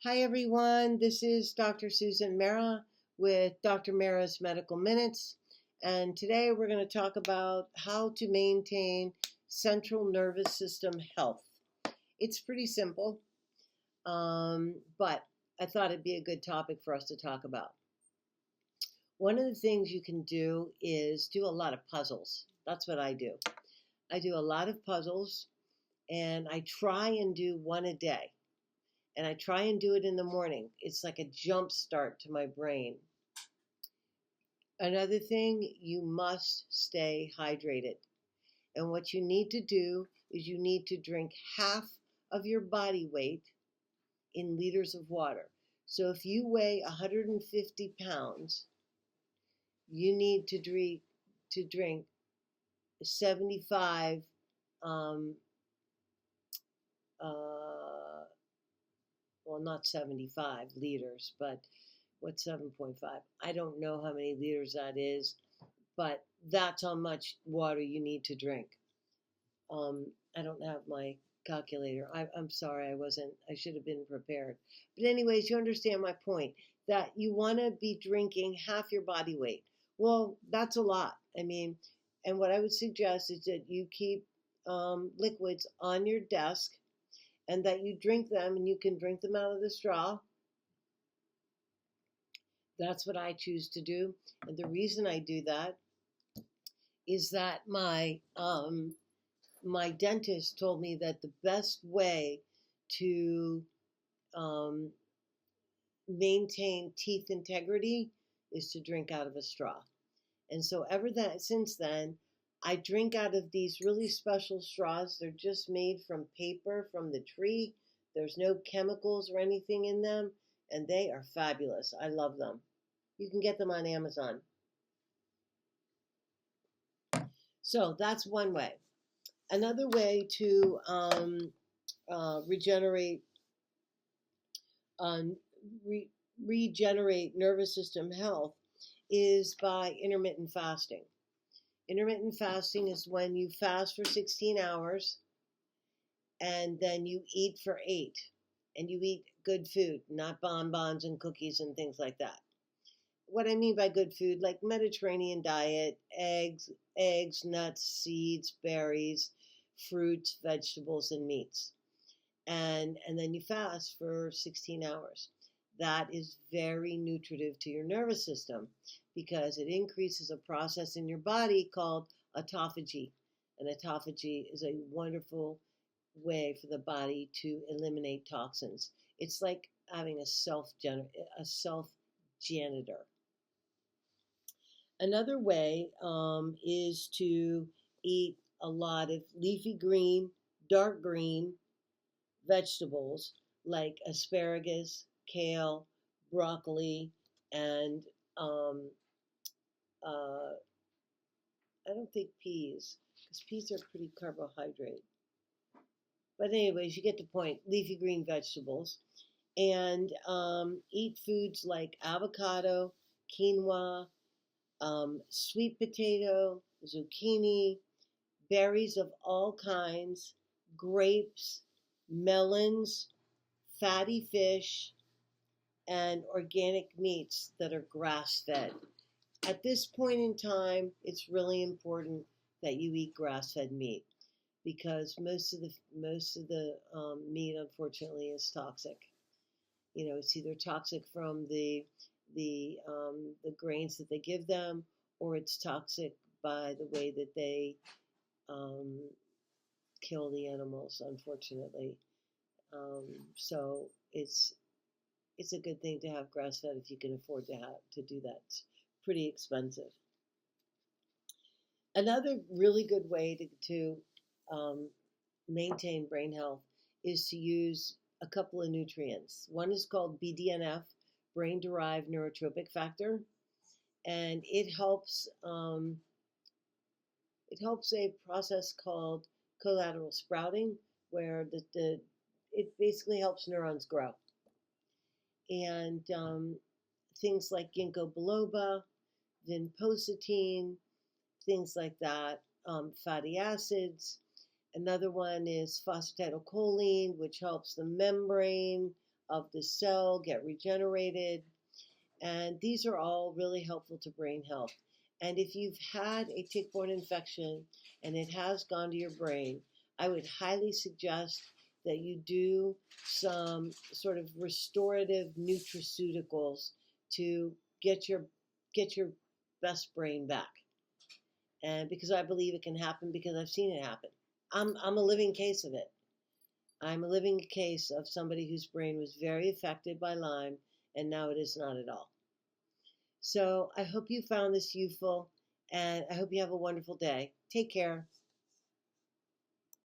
Hi everyone, this is Dr. Susan Marra with Dr. Marra's Medical Minutes, and today we're going to talk about how to maintain central nervous system health. It's pretty simple, but I thought it'd be a good topic for us to talk about. One of the things you can do is do a lot of puzzles. That's what I do. I do a lot of puzzles, and I try and do one a day. And I try and do it in the morning. It's like a jump start to my brain. Another thing, you must stay hydrated. And what you need to do is you need to drink half of your body weight in liters of water. So if you weigh 150 pounds, you need to drink 75 well, not 75 liters, but what's 7.5? I don't know how many liters that is, but that's how much water you need to drink. I don't have my calculator. I'm sorry, I should have been prepared. But anyways, you understand my point, that you want to be drinking half your body weight. Well, that's a lot. And what I would suggest is that you keep liquids on your desk, and that you drink them, and you can drink them out of the straw. That's what I choose to do. And the reason I do that is that my dentist told me that the best way to maintain teeth integrity is to drink out of a straw. And so since then, I drink out of these really special straws. They're just made from paper from the tree. There's no chemicals or anything in them, and they are fabulous. I love them. You can get them on Amazon. So that's one way. Another way to regenerate nervous system health is by intermittent fasting. Intermittent fasting is when you fast for 16 hours and then you eat for 8. And you eat good food, not bonbons and cookies and things like that. What I mean by good food, like Mediterranean diet, eggs, nuts, seeds, berries, fruits, vegetables, and meats. And then you fast for 16 hours. That is very nutritive to your nervous system because it increases a process in your body called autophagy. And autophagy is a wonderful way for the body to eliminate toxins. It's like having a self janitor. Another way is to eat a lot of leafy green, dark green vegetables like asparagus, kale, broccoli, and I don't think peas, because peas are pretty carbohydrate. But anyways, you get the point. Leafy green vegetables. And eat foods like avocado, quinoa, sweet potato, zucchini, berries of all kinds, grapes, melons, fatty fish, and organic meats that are grass-fed. At this point in time, it's really important that you eat grass-fed meat because most of the meat, unfortunately, is toxic. You know, it's either toxic from the grains that they give them, or it's toxic by the way that they kill the animals, unfortunately. So it's a good thing to have grass-fed if you can afford to do that. It's pretty expensive. Another really good way to maintain brain health is to use a couple of nutrients. One is called BDNF, Brain-Derived Neurotropic Factor, and it helps a process called collateral sprouting, where it basically helps neurons grow. And things like Ginkgo Biloba, Vinpocetine, things like that, fatty acids. Another one is phosphatidylcholine, which helps the membrane of the cell get regenerated. And these are all really helpful to brain health. And if you've had a tick-borne infection and it has gone to your brain, I would highly suggest that you do some sort of restorative nutraceuticals to get your best brain back. And because I believe it can happen, because I've seen it happen. I'm a living case of it. I'm a living case of somebody whose brain was very affected by Lyme, and now it is not at all. So I hope you found this useful, and I hope you have a wonderful day. Take care.